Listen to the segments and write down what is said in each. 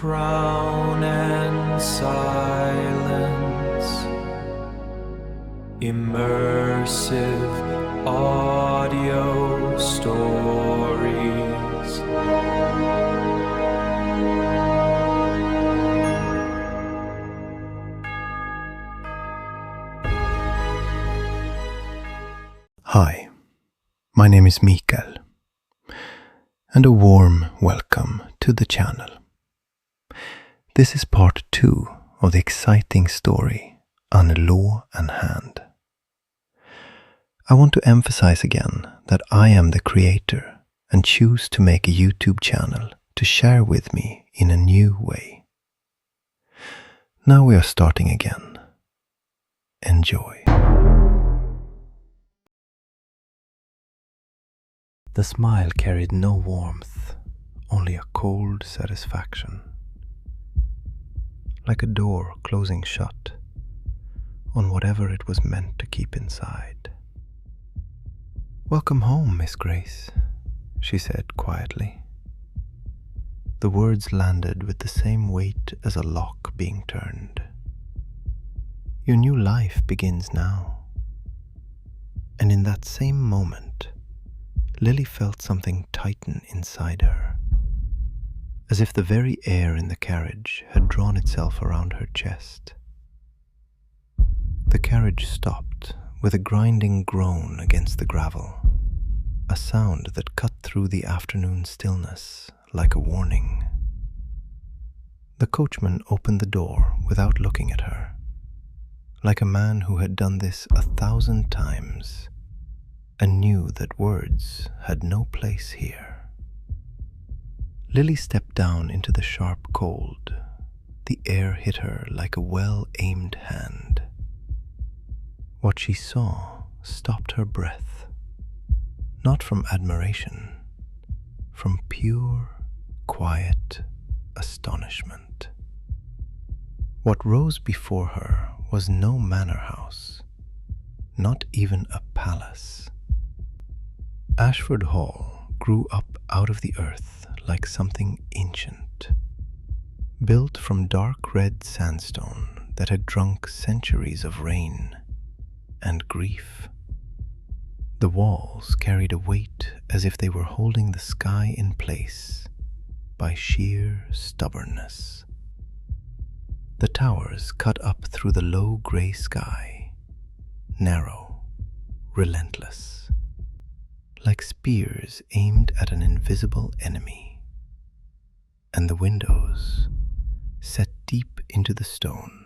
crown and silence. Immersive audio stories. Hi, my name is Mikael, and a warm welcome to the channel. This is part 2 of the exciting story An Law and Hand. I want to emphasize again that I am the creator and choose to make a YouTube channel to share with me in a new way. Now we are starting again. Enjoy. The smile carried no warmth, only a cold satisfaction. Like a door closing shut on whatever it was meant to keep inside. "Welcome home, Miss Grace," she said quietly. The words landed with the same weight as a lock being turned. "Your new life begins now." And in that same moment, Lily felt something tighten inside her, as if the very air in the carriage had drawn itself around her chest. The carriage stopped with a grinding groan against the gravel, a sound that cut through the afternoon stillness like a warning. The coachman opened the door without looking at her, like a man who had done this 1,000 times and knew that words had no place here. Lily stepped down into the sharp cold. The air hit her like a well-aimed hand. What she saw stopped her breath, not from admiration, from pure, quiet astonishment. What rose before her was no manor house, not even a palace. Ashford Hall grew up out of the earth like something ancient, built from dark red sandstone that had drunk centuries of rain and grief. The walls carried a weight as if they were holding the sky in place by sheer stubbornness. The towers cut up through the low grey sky, narrow, relentless, like spears aimed at an invisible enemy. And the windows, set deep into the stone,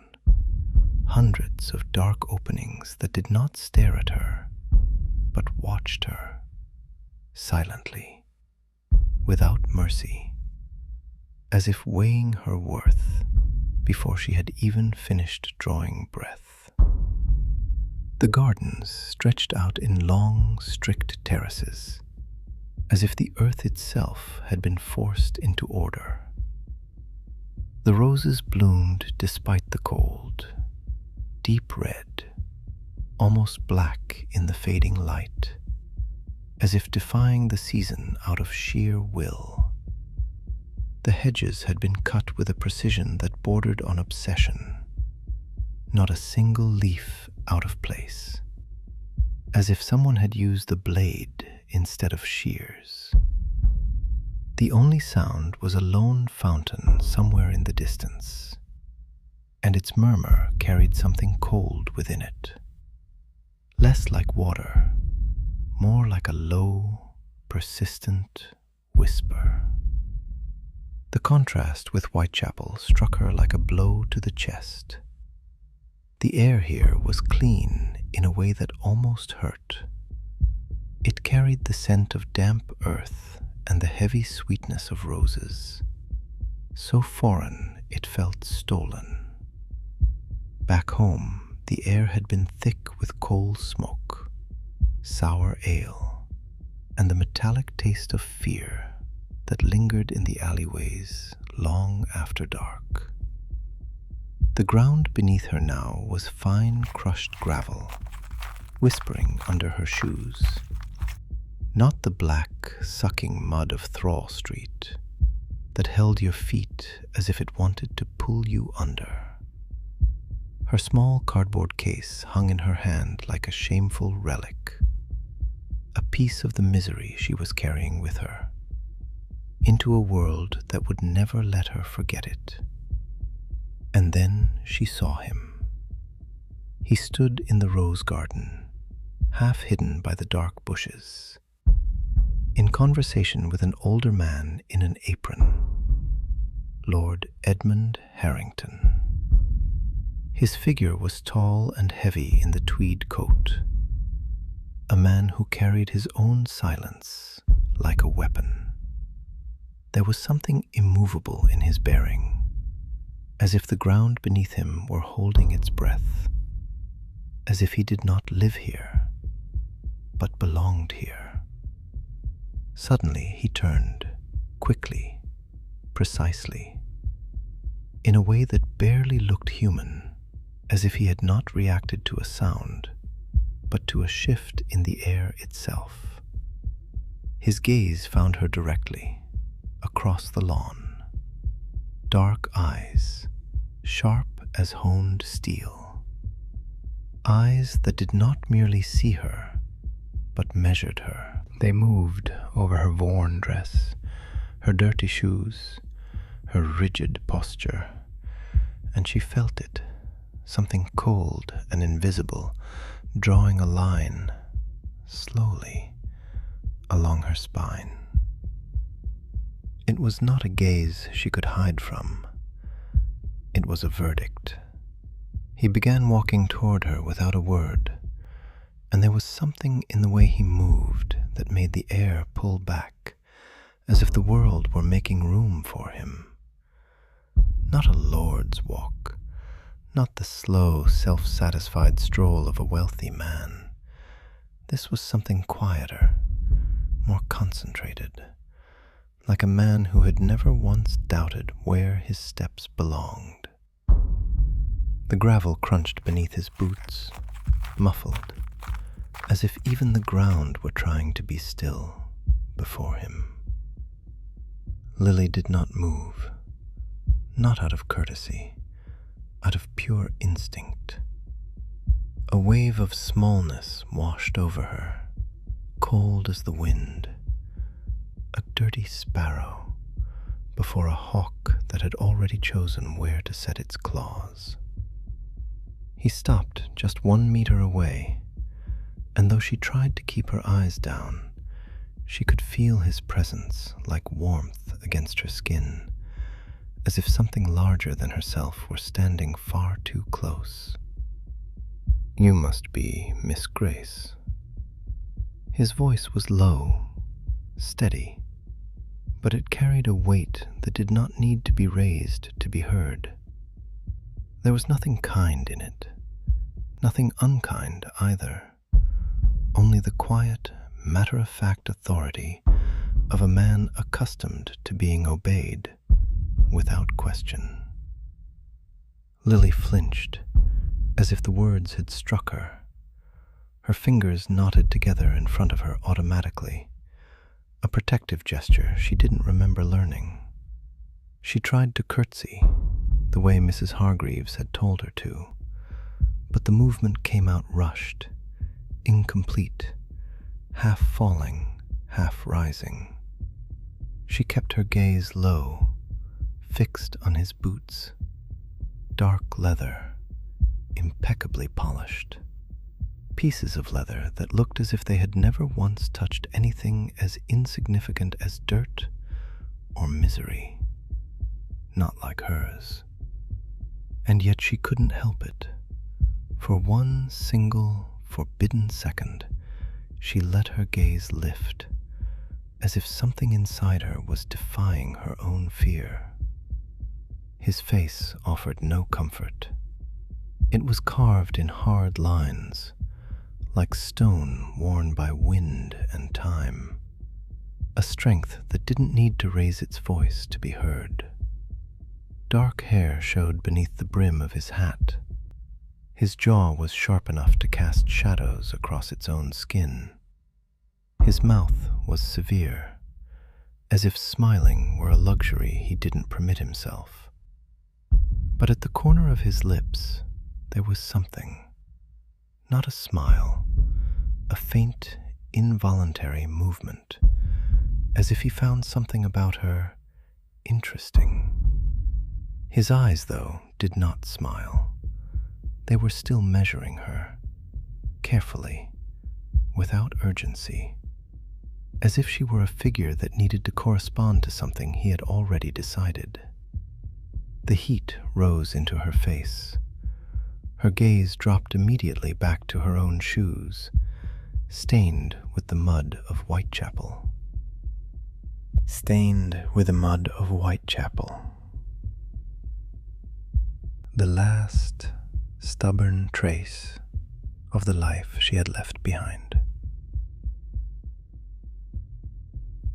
hundreds of dark openings that did not stare at her, but watched her, silently, without mercy, as if weighing her worth before she had even finished drawing breath. The gardens stretched out in long, strict terraces, as if the earth itself had been forced into order. The roses bloomed despite the cold, deep red, almost black in the fading light, as if defying the season out of sheer will. The hedges had been cut with a precision that bordered on obsession, not a single leaf out of place, as if someone had used the blade instead of shears. The only sound was a lone fountain somewhere in the distance, and its murmur carried something cold within it, less like water, more like a low, persistent whisper. The contrast with Whitechapel struck her like a blow to the chest. The air here was clean in a way that almost hurt. It carried the scent of damp earth and the heavy sweetness of roses. So foreign it felt stolen. Back home, the air had been thick with coal smoke, sour ale, and the metallic taste of fear that lingered in the alleyways long after dark. The ground beneath her now was fine crushed gravel, whispering under her shoes. Not the black, sucking mud of Thaw Street, that held your feet as if it wanted to pull you under. Her small cardboard case hung in her hand like a shameful relic, a piece of the misery she was carrying with her, into a world that would never let her forget it. And then she saw him. He stood in the rose garden, half hidden by the dark bushes, in conversation with an older man in an apron, Lord Edmund Harrington. His figure was tall and heavy in the tweed coat, a man who carried his own silence like a weapon. There was something immovable in his bearing, as if the ground beneath him were holding its breath, as if he did not live here, but belonged here. Suddenly he turned, quickly, precisely, in a way that barely looked human, as if he had not reacted to a sound, but to a shift in the air itself. His gaze found her directly, across the lawn. Dark eyes, sharp as honed steel. Eyes that did not merely see her, but measured her. They moved over her worn dress, her dirty shoes, her rigid posture, and she felt it, something cold and invisible, drawing a line, slowly, along her spine. It was not a gaze she could hide from. It was a verdict. He began walking toward her without a word, and there was something in the way he moved that made the air pull back, as if the world were making room for him. Not a lord's walk, not the slow, self-satisfied stroll of a wealthy man. This was something quieter, more concentrated, like a man who had never once doubted where his steps belonged. The gravel crunched beneath his boots, muffled, as if even the ground were trying to be still before him. Lily did not move, not out of courtesy, out of pure instinct. A wave of smallness washed over her, cold as the wind, a dirty sparrow before a hawk that had already chosen where to set its claws. He stopped just 1 meter away, and though she tried to keep her eyes down, she could feel his presence like warmth against her skin, as if something larger than herself were standing far too close. "You must be Miss Grace." His voice was low, steady, but it carried a weight that did not need to be raised to be heard. There was nothing kind in it, nothing unkind either, only the quiet, matter-of-fact authority of a man accustomed to being obeyed without question. Lily flinched, as if the words had struck her. Her fingers knotted together in front of her automatically, a protective gesture she didn't remember learning. She tried to curtsy, the way Mrs. Hargreaves had told her to, but the movement came out rushed, incomplete, half falling, half rising. She kept her gaze low, fixed on his boots, dark leather, impeccably polished, pieces of leather that looked as if they had never once touched anything as insignificant as dirt or misery, not like hers. And yet she couldn't help it. For one single, forbidden second, she let her gaze lift, as if something inside her was defying her own fear. His face offered no comfort. It was carved in hard lines, like stone worn by wind and time, a strength that didn't need to raise its voice to be heard. Dark hair showed beneath the brim of his hat. His jaw was sharp enough to cast shadows across its own skin. His mouth was severe, as if smiling were a luxury he didn't permit himself. But at the corner of his lips, there was something. Not a smile, a faint, involuntary movement, as if he found something about her interesting. His eyes, though, did not smile. They were still measuring her, carefully, without urgency, as if she were a figure that needed to correspond to something he had already decided. The heat rose into her face. Her gaze dropped immediately back to her own shoes, stained with the mud of Whitechapel. Stained with the mud of Whitechapel. The last stubborn trace of the life she had left behind.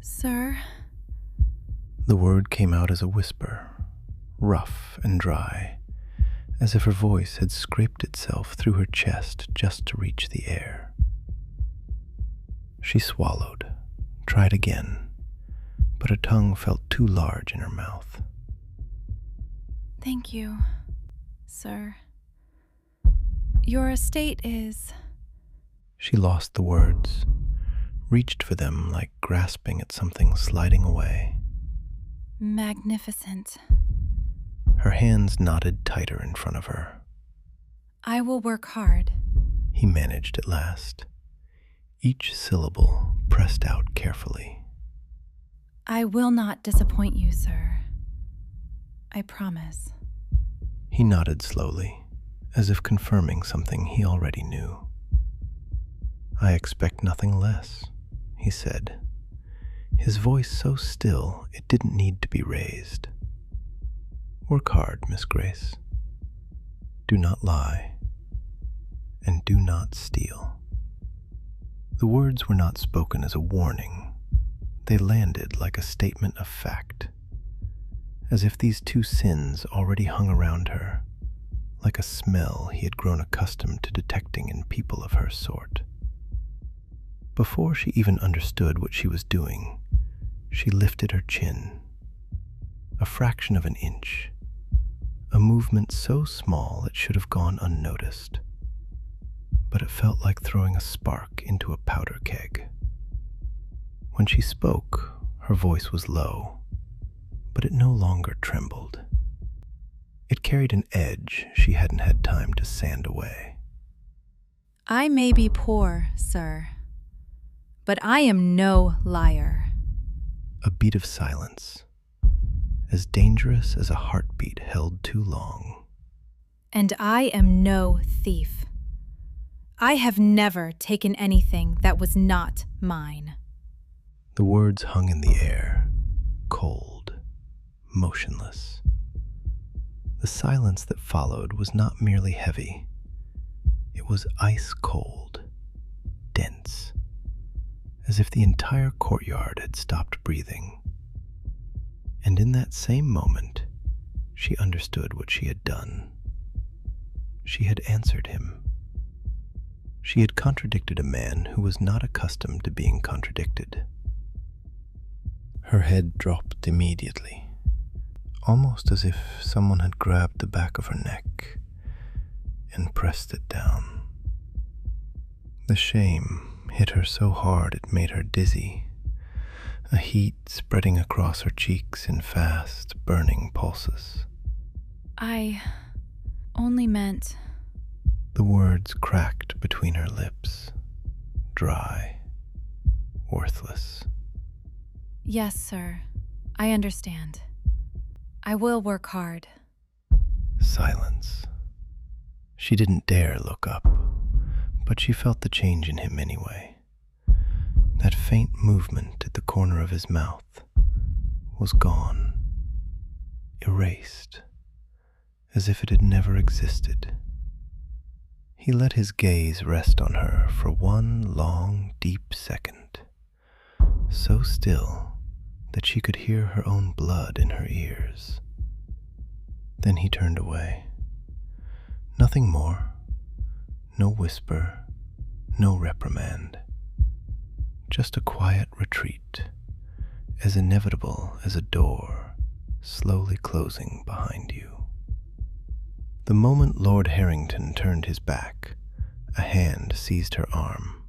Sir? The word came out as a whisper, rough and dry, as if her voice had scraped itself through her chest just to reach the air. She swallowed, tried again, but her tongue felt too large in her mouth. Thank you, sir. Your estate is... She lost the words, reached for them like grasping at something sliding away. magnificent. Her hands knotted tighter in front of her. I will work hard, He managed at last, each syllable pressed out carefully. I will not disappoint you, sir. I promise. He nodded slowly, as if confirming something he already knew. I expect nothing less, he said, his voice so still it didn't need to be raised. Work hard, Miss Grace. Do not lie, and do not steal. The words were not spoken as a warning. They landed like a statement of fact, as if these two sins already hung around her, like a smell he had grown accustomed to detecting in people of her sort. Before she even understood what she was doing, she lifted her chin, a fraction of an inch, a movement so small it should have gone unnoticed, but it felt like throwing a spark into a powder keg. When she spoke, her voice was low, but it no longer trembled. It carried an edge she hadn't had time to sand away. I may be poor, sir, but I am no liar. A beat of silence, as dangerous as a heartbeat held too long. And I am no thief. I have never taken anything that was not mine. The words hung in the air, cold, motionless. The silence that followed was not merely heavy. It was ice cold, dense, as if the entire courtyard had stopped breathing. And in that same moment, she understood what she had done. She had answered him. She had contradicted a man who was not accustomed to being contradicted. Her head dropped immediately, almost as if someone had grabbed the back of her neck and pressed it down. The shame hit her so hard it made her dizzy, a heat spreading across her cheeks in fast, burning pulses. I only meant... The words cracked between her lips, dry, worthless. Yes, sir. I understand. I will work hard. Silence. She didn't dare look up, but she felt the change in him anyway. That faint movement at the corner of his mouth was gone, erased, as if it had never existed. He let his gaze rest on her for one long, deep second, so still that she could hear her own blood in her ears. Then he turned away. Nothing more, no whisper, no reprimand, just a quiet retreat, as inevitable as a door slowly closing behind you. The moment Lord Harrington turned his back, a hand seized her arm.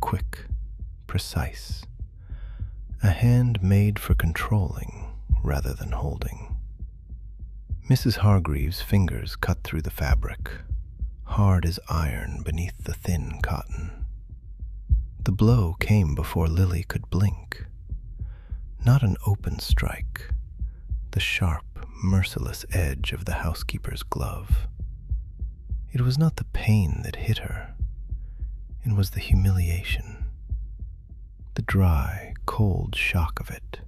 Quick, precise. A hand made for controlling rather than holding. Mrs. Hargreaves' fingers cut through the fabric, hard as iron beneath the thin cotton. The blow came before Lily could blink. Not an open strike, the sharp, merciless edge of the housekeeper's glove. It was not the pain that hit her, it was the humiliation. The dry, cold shock of it,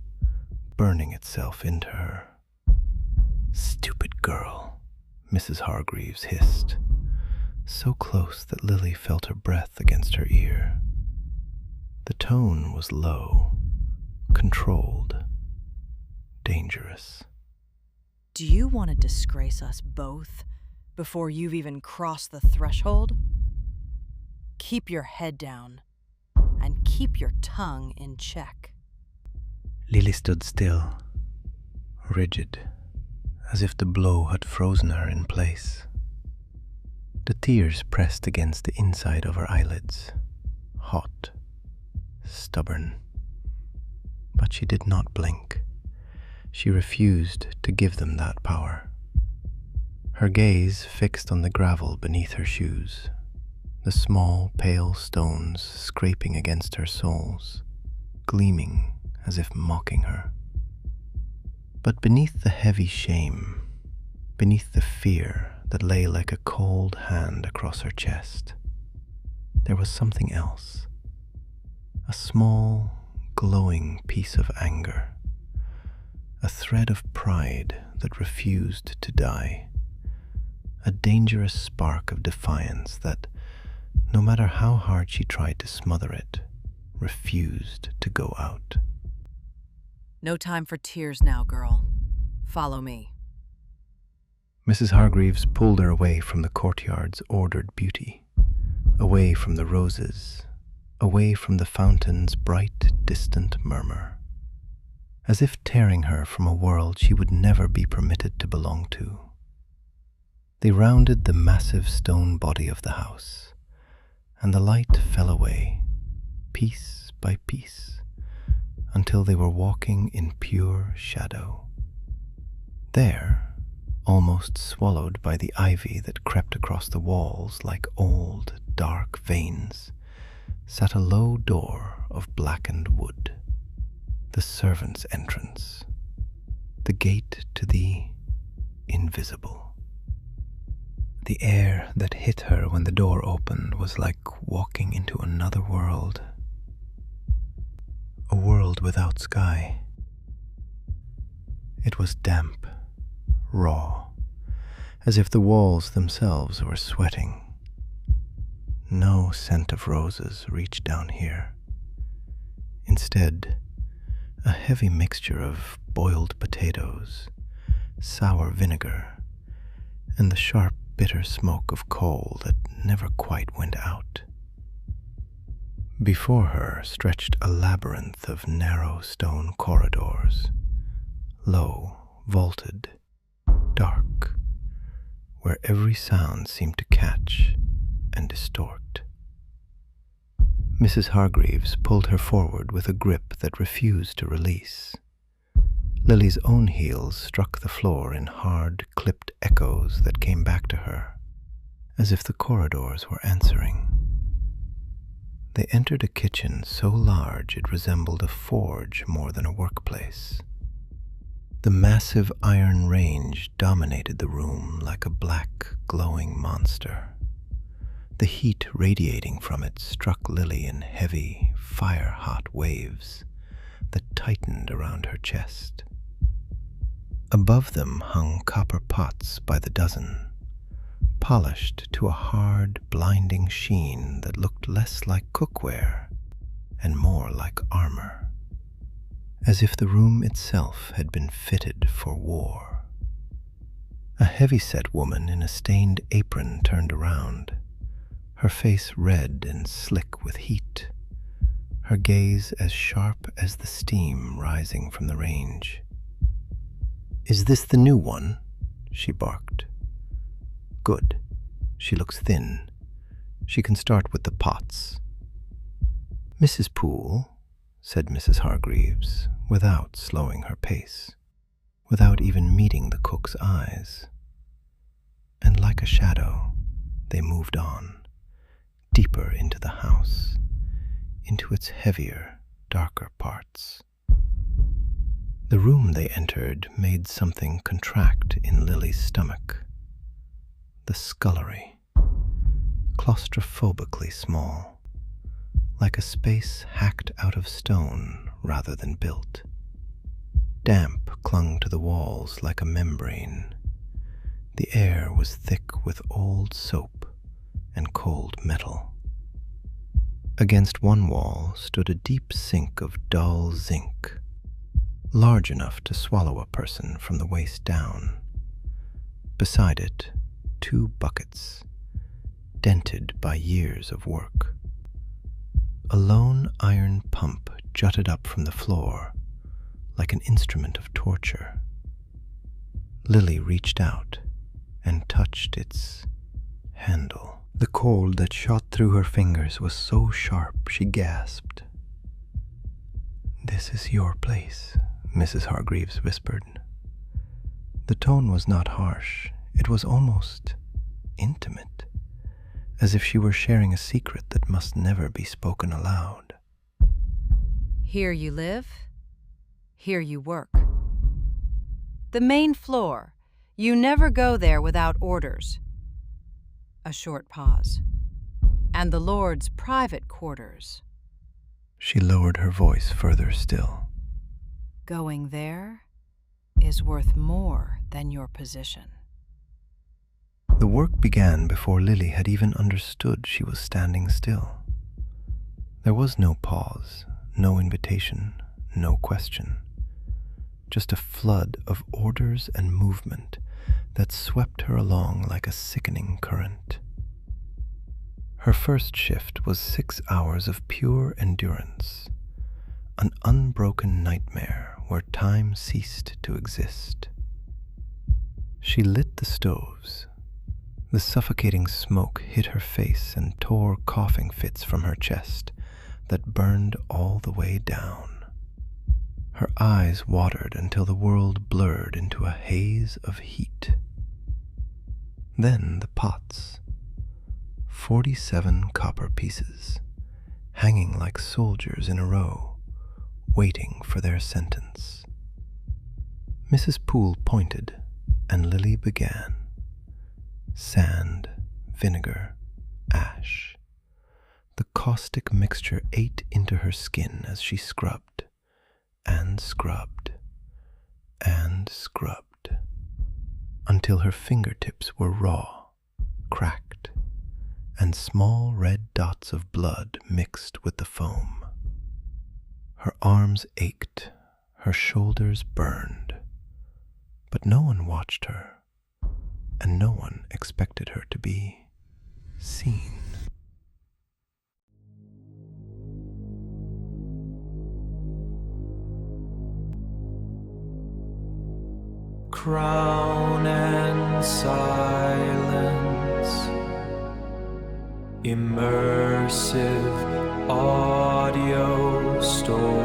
burning itself into her. "Stupid girl," Mrs. Hargreaves hissed, so close that Lily felt her breath against her ear. The tone was low, controlled, dangerous. "Do you want to disgrace us both before you've even crossed the threshold? Keep your head down and keep your tongue in check." Lily stood still, rigid, as if the blow had frozen her in place. The tears pressed against the inside of her eyelids, hot, stubborn. But she did not blink. She refused to give them that power. Her gaze fixed on the gravel beneath her shoes, the small, pale stones scraping against her soles, gleaming as if mocking her. But beneath the heavy shame, beneath the fear that lay like a cold hand across her chest, there was something else. A small, glowing piece of anger, a thread of pride that refused to die, a dangerous spark of defiance that, no matter how hard she tried to smother it, refused to go out. "No time for tears now, girl. Follow me." Mrs. Hargreaves pulled her away from the courtyard's ordered beauty, away from the roses, away from the fountain's bright, distant murmur, as if tearing her from a world she would never be permitted to belong to. They rounded the massive stone body of the house, and the light fell away, piece by piece, until they were walking in pure shadow. There, almost swallowed by the ivy that crept across the walls like old, dark veins, sat a low door of blackened wood, the servants' entrance, the gate to the invisible. The air that hit her when the door opened was like walking into another world, a world without sky. It was damp, raw, as if the walls themselves were sweating. No scent of roses reached down here. Instead, a heavy mixture of boiled potatoes, sour vinegar, and the sharp, bitter smoke of coal that never quite went out. Before her stretched a labyrinth of narrow stone corridors, low, vaulted, dark, where every sound seemed to catch and distort. Mrs. Hargreaves pulled her forward with a grip that refused to release. Lily's own heels struck the floor in hard, clipped echoes that came back to her, as if the corridors were answering. They entered a kitchen so large it resembled a forge more than a workplace. The massive iron range dominated the room like a black, glowing monster. The heat radiating from it struck Lily in heavy, fire-hot waves that tightened around her chest. Above them hung copper pots by the dozen, polished to a hard, blinding sheen that looked less like cookware and more like armor, as if the room itself had been fitted for war. A heavy-set woman in a stained apron turned around, her face red and slick with heat, her gaze as sharp as the steam rising from the range. "Is this the new one?" she barked. "Good. She looks thin. She can start with the pots." "Mrs. Poole," said Mrs. Hargreaves, without slowing her pace, without even meeting the cook's eyes. And like a shadow, they moved on, deeper into the house, into its heavier, darker parts. The room they entered made something contract in Lily's stomach. The scullery, claustrophobically small, like a space hacked out of stone rather than built. Damp clung to the walls like a membrane. The air was thick with old soap and cold metal. Against one wall stood a deep sink of dull zinc, large enough to swallow a person from the waist down. Beside it, 2 buckets, dented by years of work. A lone iron pump jutted up from the floor, like an instrument of torture. Lily reached out and touched its handle. The cold that shot through her fingers was so sharp she gasped. "This is your place," Mrs. Hargreaves whispered. The tone was not harsh. It was almost intimate, as if she were sharing a secret that must never be spoken aloud. Here you live, here you work. The main floor, you never go there without orders. A short pause. And the Lord's private quarters. She lowered her voice further still. Going there is worth more than your position. The work began before Lily had even understood she was standing still. There was no pause, no invitation, no question. Just a flood of orders and movement that swept her along like a sickening current. Her first shift was 6 hours of pure endurance, an unbroken nightmare where time ceased to exist. She lit the stoves. The suffocating smoke hit her face and tore coughing fits from her chest that burned all the way down. Her eyes watered until the world blurred into a haze of heat. Then the pots. 47 copper pieces, hanging like soldiers in a row, waiting for their sentence. Mrs. Poole pointed, and Lily began. Sand, vinegar, ash. The caustic mixture ate into her skin as she scrubbed, and scrubbed, and scrubbed, until her fingertips were raw, cracked, and small red dots of blood mixed with the foam. Her arms ached, her shoulders burned, but no one watched her, and no one expected her to be seen. Crown and silence, immersive audio story.